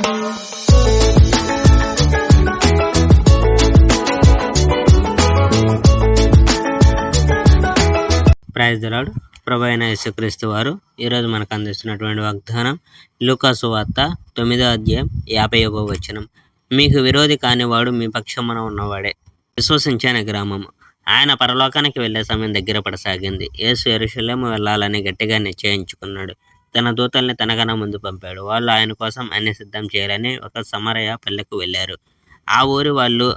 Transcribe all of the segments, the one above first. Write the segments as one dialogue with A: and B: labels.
A: Praise the lord. ప్రభు అయిన యేసుక్రీస్తు వారు ఈరోజు మనకు అందిస్తున్నటువంటి వాగ్దానం లూకా సువార్త 9వ అధ్యాయం 51వ వచనం. మీకు విరోధి కానివాడు మీ పక్షమున ఉన్నవాడే. విశ్వసించని గ్రామము. ఆయన పరలోకానికి వెళ్లే సమయం దగ్గర పడసాగింది. యేసు యెరూషలేము వెళ్ళాలని గట్టిగా నిశ్చయించుకున్నాడు. తన దూతల్ని తనకన్నా ముందు పంపాడు. వాళ్ళు ఆయన కోసం అన్ని సిద్ధం చేయాలని ఒక సమరయ పల్లెకు వెళ్ళారు. ఆ ఊరి వాళ్ళు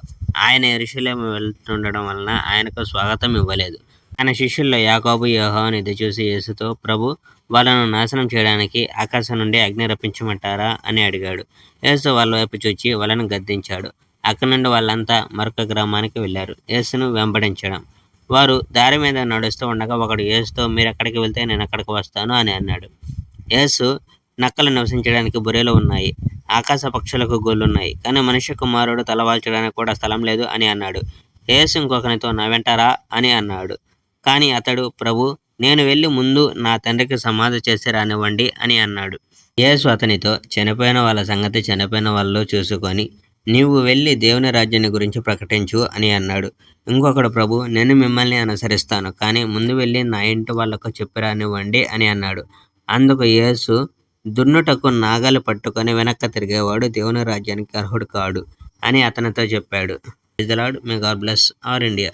A: ఆయన యెరూషలేము వెళ్తుండడం వలన ఆయనకు స్వాగతం ఇవ్వలేదు. ఆయన శిష్యుల్లో యాకోబు, యోహాను ఇది చూసి యేసుతో, ప్రభు, వాళ్ళను నాశనం చేయడానికి ఆకాశం నుండి అగ్ని రప్పించమంటారా అని అడిగాడు. యేసు వాళ్ళ వైపు చూచి వాళ్ళను గద్దించాడు. అక్కడి నుండి వాళ్ళంతా మరొక గ్రామానికి వెళ్ళారు, యేసును వెంబడించడం. వారు దారి మీద నడుస్తూ ఉండగా ఒకడు యేసుతో, మీరు ఎక్కడికి వెళ్తే నేను అక్కడికి వస్తాను అని అన్నాడు. యేసు, నక్కలు నివసించడానికి బొరేలు ఉన్నాయి, ఆకాశ పక్షులకు గొల్లున్నాయి, కానీ మనుష్య కుమారుడు తలవాల్చడానికి కూడా స్థలం లేదు అని అన్నాడు. యేసు ఇంకొకనితో, నా వెంటారా అని అన్నాడు. కానీ అతడు, ప్రభు, నేను వెళ్ళి ముందు నా తండ్రికి సమాధి చేసి రానివ్వండి అని అన్నాడు. యేసు అతనితో, చనిపోయిన వాళ్ళ సంగతి చనిపోయిన వాళ్ళు చూసుకొని నీవు వెళ్ళి దేవుని రాజ్యాన్ని గురించి ప్రకటించు అని అన్నాడు. ఇంకొకడు, ప్రభు, నేను మిమ్మల్ని అనుసరిస్తాను, కానీ ముందు వెళ్ళి నా ఇంటి వాళ్ళకు చెప్పి రానివ్వండి అని అన్నాడు. అందుకు యేసు, దున్నుటకు నాగలి పట్టుకొని వెనక్కి తిరిగేవాడు దేవుని రాజ్యానికి అర్హుడు కాడు అని అతనితో చెప్పాడు. Praise the Lord. May God bless our India.